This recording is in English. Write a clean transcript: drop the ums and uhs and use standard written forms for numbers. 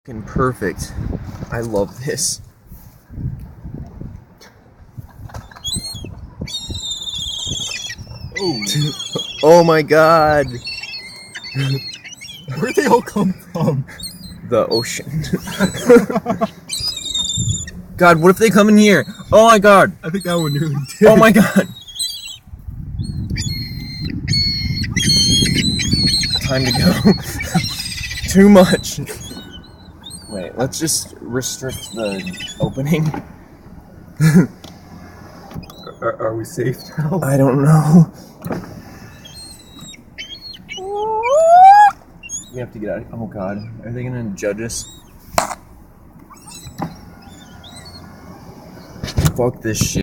Perfect. I love this. Oh, Oh my god. where'd they all come from? The ocean. God, what if they come in here? Oh my god. I think that one nearly did. Oh my god. Time to go. Too much. Wait, let's just restrict the opening. Are we safe now? I don't know. We have to get out. Oh god, are they gonna judge us? Fuck this shit.